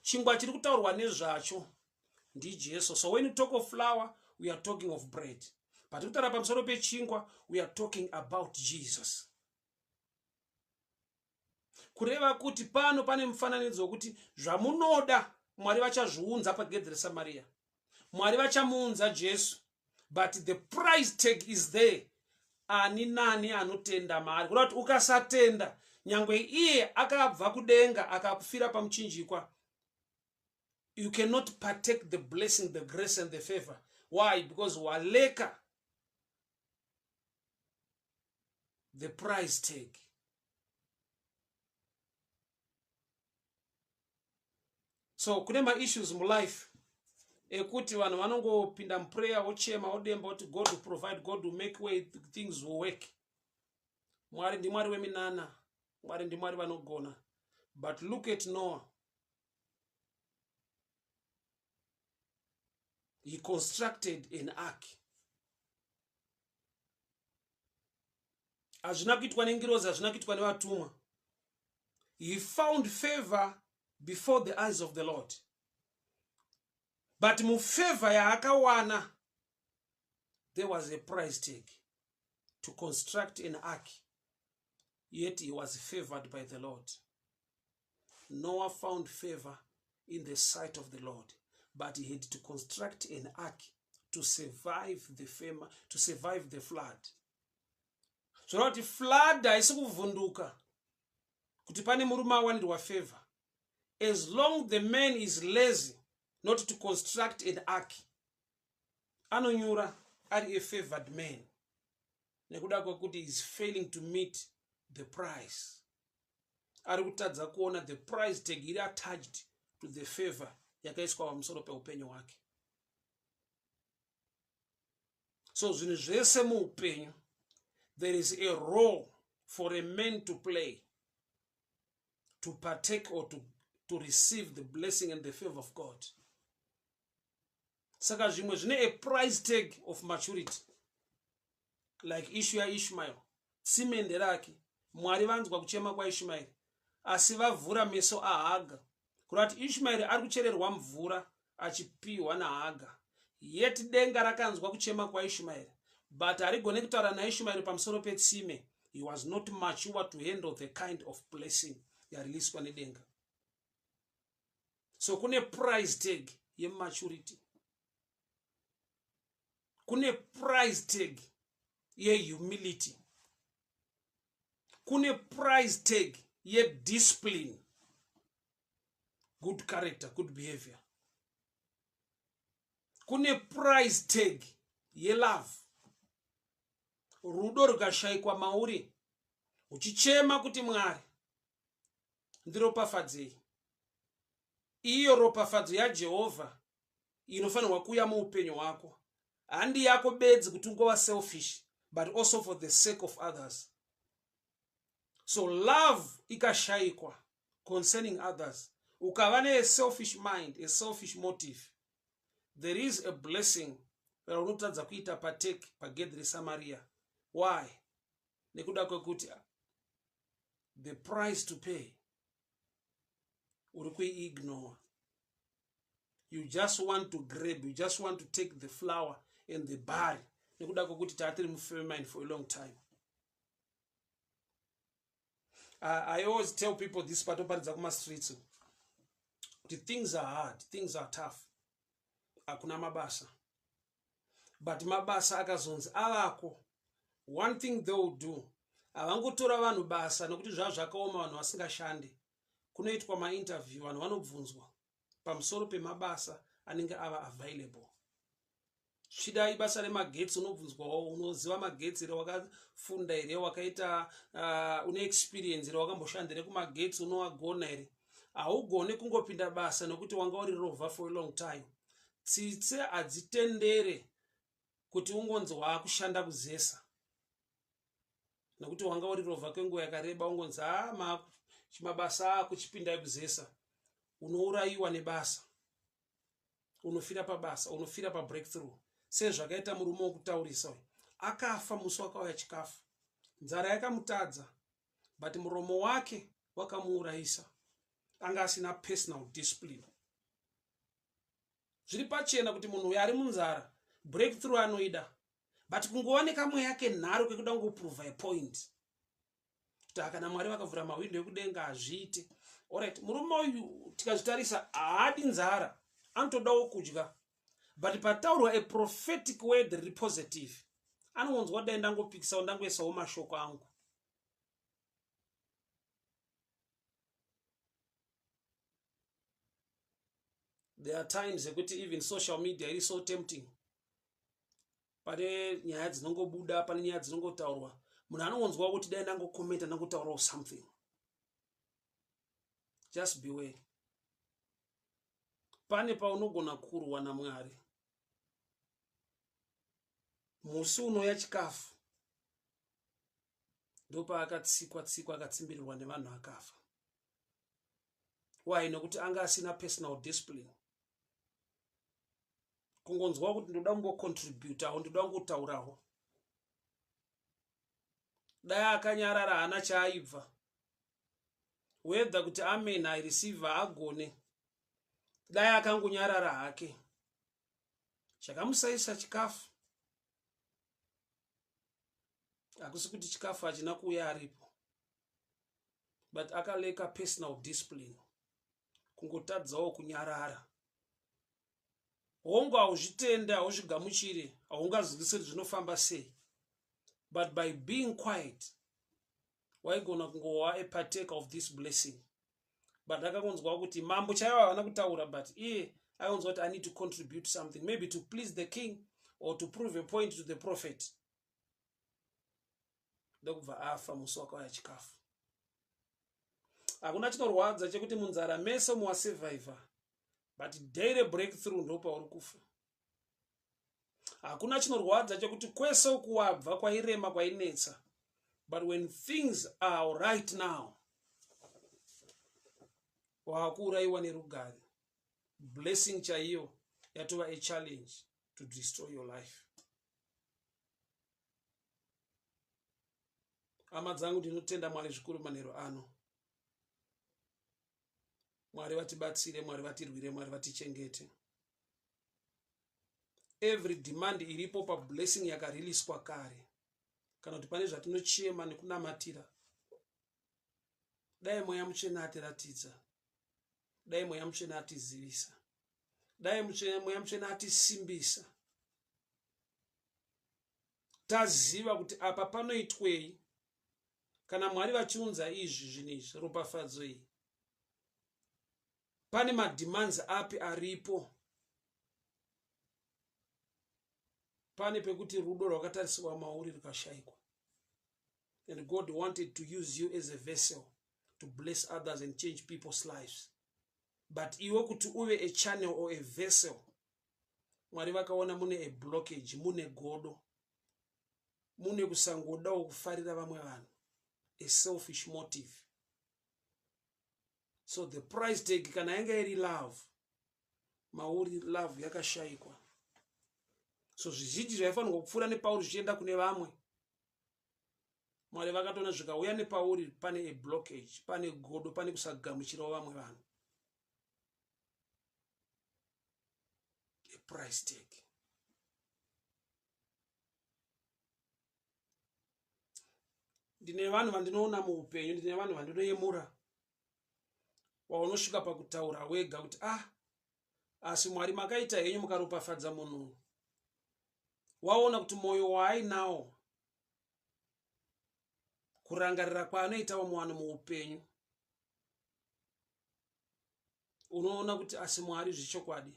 Chingwa chiri kutaurwa nezvacho ndiJesu. So when you talk of flour, we are talking of bread. But kutaura pamusoro pechingwa, we are talking about Jesus. Kureva kuti pano pane mufananidzo wokuti zvamunoda Mwari vachazviunza pagedhi reSamaria. Mwari vachamuunza Jesu, but the price tag is there. Ani nani anotenda maari. Kureva kuti ukasatenda, nyangwe iye akabva kudenga akakufira pamuchinjikwa, you cannot partake the blessing, the grace and the favor. Why? Because waleka the price tag. So kune ma issues mu life ekuti vanhu vanongopinda muprayer vochema vodemba kuti God will provide, God will make way, things will work. Mwari ndimwari weminana, Mwari ndimwari vanogona. But look at Noah. He constructed an ark. Hazvina kuitwa nengirozi, hazvina kuitwa nevatumwa. He found favor before the eyes of the Lord. But mufavor yaakawana, there was a price tag to construct an ark. Yet he was favored by the Lord. Noah found favor in the sight of the Lord, but he had to construct an ark to survive the flood. So that the flood haisi kuvhunduka kuti pane murume awandirwa favor. As long the man is lazy not to construct an ark, anonyura ari a favored man nekuda kwekuti is failing to meet the price. Ari kutadza kuona the price tag iri attached to the favor yakaiswa pamusoro peupenyu hwake. So zvinhu zvese muupenyu, there is a role for a man to play to partake or to receive the blessing and the favor of God. Saka zvimwe zvine a price tag of maturity, like issue yaIshmael. Tsimende rake, Mwari vanzwa kuchema kwaIshmael, asi vavhura meso aHaga kuti Ishmael ari kuchererwa mvura achipiwa naHaga. Yet denga rakanzwa kuchema kwaIshmael, but harigone kutaura naIshmael pamusoro petsime. He was not mature to handle the kind of blessing yareleaswa nedenga. So kune price tag yematurity, kune price tag yehumility, kune price tag yediscipline, good character, good behavior. Kune price tag yelove, rudo rukashayikwa mauri uchichema kuti Mwari ndiropafadzei. Iyo ropafadzo yaJehovha inofanirwa kuuya muupenyu hwako. Handi yako bedzi kuti ungova selfish, but also for the sake of others. So love ikashayikwa concerning others, ukava ne a selfish mind, a selfish motive, there is a blessing raunotadza kuita partake pagedhi reSamaria. Why? Nekuda kwekuti the price to pay uri kuignore. You just want to grab, you just want to take the flour and the barley. Nekuda kwekuti tatiri mufamine for a long time. I always tell people this part of the streets. The things are hard, things are tough. Hakuna mabasa. But mabasa akazonzi avako. One thing they will do, avangotora vanhu basa nokuti zvakaoma vanhu vasingashande. Kunoitwa ma-interview, vanhu vanobvunzwa pamusoro pemabasa anenge ava available. Shida ibasa remagetsi unobvunzwawo, unoziva magetsi ere, wakafunda ere, wakaita une experience ere, wakamboshandira kumagetsi, unowagona ere. Haugone kungopinda basa nokuti wanga uri rover for a long time. Tsitse hadzitendere kuti ungonzi waakushanda kuzesa, nekuti wanga uri rovha kwenguva yakareba ungonzi mabasa ako chipindai kuzesa, unourayiwa nebasa, unofira pabasa, unofira pabreakthrough. Sezvakaita murume wokutaurisa uyu akafa musi wakauya chikafu, nzara yakamutadza, but muromo wake wakamuurayisa, anga asina personal discipline. Zviri pachena kuti munhu uyu ari munzara, breakthrough anoida, but kungooneka mweya yake nharo kwekuda kungoprova a point kuti kana Mwari vakavhura mawindo ekudenga hazviite. Alright, murume uyu tikazvitarisa haadi nzara, anotodawo kudya, but pataurwa a prophetic word riri positive, anongonzwa dai ndangopikisawo ndangoisawo mashoko angu. There are times ekuti even social media is so tempting. Pane nyaya dzinongobuda, pane nyaya dzinongotaurwa, munhu anongonzwa kuti dai ndangokomenta ndangotaurawo something. Just beware. Pane paunogona kurwa naMwari, musi unouya chikafu ndopaakatsikwa akatsimbirirwa nevanhu akafa. Why? Nekuti anga asina personal discipline. Kungonzwa kuti ndoda kungocontributawo, ndoda kungotaurawo, dai akanyarara haana chaaibva, whether kuti amen I receive agone, dai akangonyarara hake, chakamusaisa chikafu hakusi kuti chikafu hachina kuuya aripo, but akaleka personal discipline, kungotadzawo kunyarara. Hongu hauzvitende, hauzvigamuchire, haungazwisiri zvinofamba sei, but by being quiet waigona kungowa a partaker of this blessing. But akakonzwa kuti mambo chaiwo havana kutaura, but iye akonzwa kuti I need to contribute something, maybe to please the king or to prove a point to the prophet. Ndokubva afa musi wakauya chikafu. Hakuna chinorwadza chekuti munzara mese muwasurvivor, but daily breakthrough ndopauri kufa. Hakuna chinorwadza chekuti kwese ukuwabva kwairema kwainetsa, but when things are right now, waakuurayiwa nerugare. Blessing chaiyo yatova a challenge to destroy your life. Hama dzangu ndinotenda Mwari zvikuru manheru ano. Mwari vatibatsire, Mwari vatirwire, Mwari vatichengete. Every demand iripo pa blessing yakariliswa kare, kana kuti pane zvatinochema nekunamatira, dai mweya mutsvene atiratidza, dai mweya mutsvene atizivisa, dai mweya mutsvene atisimbisa, taziva kuti apa panoitwei, kana Mwari vachiunza izvi zvinizvi, ropafadzo iyi, pane mademands api aripo, pane pekuti rudo rwakatariswa mauri rukashayikwa. And God wanted to use you as a vessel to bless others and change people's lives. But iwe kuti uve a channel or a vessel, Mwari vakaona mune a blockage, mune godo, mune kusangodawo kufarira vamwe vanhu, a selfish motive. So the price tag kana yanga iri love, mauri love yakashayikwa. So zvizhinji zvaifanirwa kupfuura nepauri zvichienda kune vamwe, Mwari vakatona zvikauya nepauri pane a blockage, pane godo, pane kusagamuchirawo vamwe vanhu. A price tag. Ndine vanhu vandinoona muupenyu, ndine vanhu vandinoyemura, waunosvika pakutaura wega kuti asi Mwari makaita henyu mukaropafadza munhu. Waona kuti mwoyo waainawo, kurangarira kwaanoitawo muwanhu muupenyu, unoona kuti asi Mwari zvichokwadi,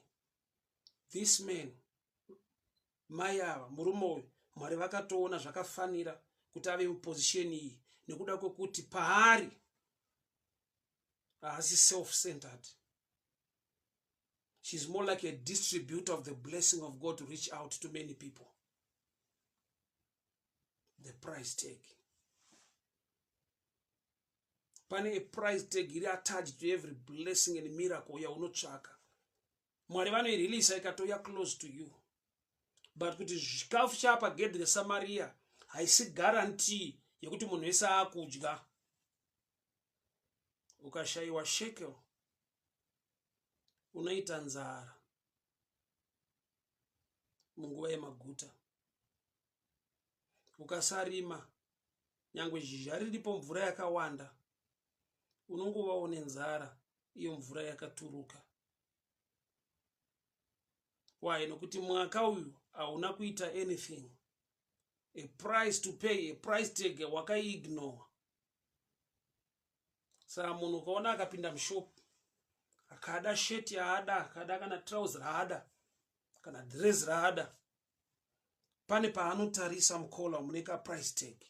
this man, mai ava, murume uyu, Mwari vakatoona zvakafanira kuti ave muposition iyi, nekuda kwekuti paari haasi self-centered. She's more like a distributor of the blessing of God to reach out to many people. the price tag. Pane a price tag iri attached to every blessing and miracle yaunotsvaka. Mwari vanoireleasa ikatoya close to you. But kuti zvikafu chapagedhi reSamaria haisi guarantee yekuti munhu wese akudya. Ukashayiwa shekel unoita nzara munguva yemaguta. Ukasarima nyangwe zhizha riripo mvura yakawanda unongovawo nenzara iyo mvura yakaturuka. Why? Nokuti mwaka uyu hauna kuita anything. A price to pay, a price tag wakaiignore. Saka munhu ukaona akapinda mushopu akada sheti yaada, akada kana trouser raada, kana dress raada, pane paanotarisa mukola muneka price tag.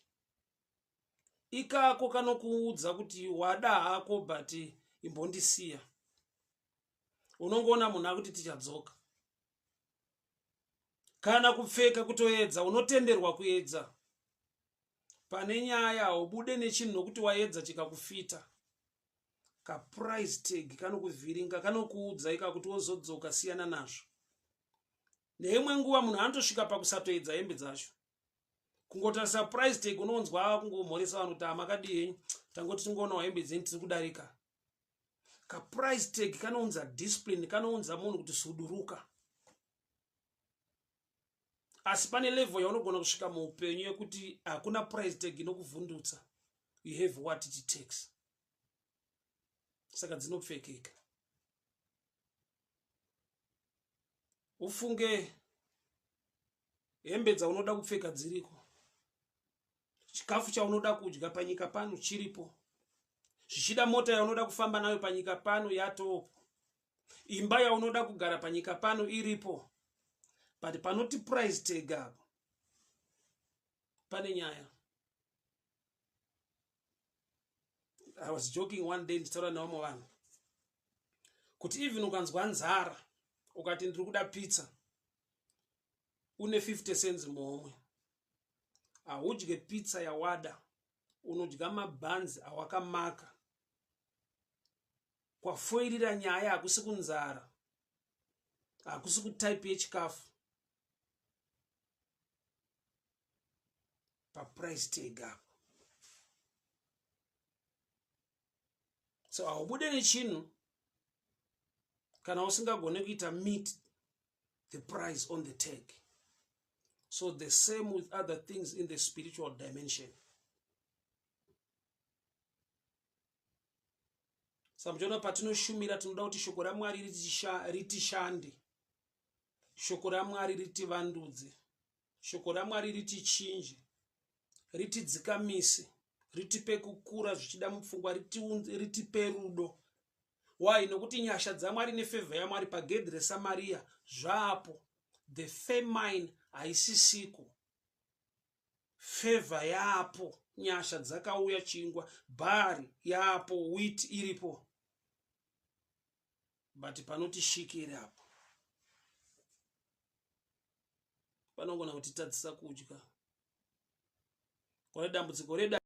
Ikako kanokuudza kuti wada hako but imbondisiya. Unongoona munhu akuti tichadzoka. Kana kupfeka kutoedza unotenderwa kuedza. Pane nyaya ubude nechinhu nokuti waedza chikakufita. Ka price tag kanokuvhiringa, kanokuudza ikakuti wozodzoka siyana nazvo. Neimwe nguva munhu anotosvika pakusatoedza hembe dzacho. Kungotarisa price tag unonzwa kungomhoresa vanhu kuti amakadi henyu tangoti tingoonawo hembe dzenyu tiri kudarika. Ka price tag kanounza discipline, kanounza munhu kuti suduruka. Asi pane level yaunogona kusvika muupenyu yekuti hakuna price tag inokuvhundutsa. You have what it takes. Saka dzinopfekeka. Ufunge hembe dzaunoda kupfeka dziriko. Chikafu chaunoda kudya panyika pano chiripo. Zvichida mota yaunoda kufamba nayo panyika pano yatopo. Imba yaunoda kugara panyika pano iripo. But panoti price tag apo pane nyaya. I was joking one day nditaura navamwe vanhu kuti even ukanzwa nzara ukati ndiri kuda pizza une 50 cents muhomwe, haudye pizza yawada, unodya mabhanzi awakamaka. Kwafoirira nyaya hakusi kunzara, hakusi kutaipi yechikafu. Price tag up. So haubude nechinhu kana usingagone kuita meet the price on the tag. So the same with other things in the spiritual dimension. Samjona patinoshumira tinoda kuti shoko raMwari ritishande. Shoko raMwari ritivandudze. Shoko raMwari ritichinje. Ritidzikamise, ritipe kukura zvichida mupfungwa, ritipe rudo. Why? Nokuti nyasha dzaMwari nefavor yaMwari pagedhi reSamaria zvapo. The famine haisisiko. Favor yapo, nyasha dzakauya chingwa, bari yapo, wheat iripo. But panoti shikiri apo. Panongona kuti tadzisa kudya. Kwa dambudziko reda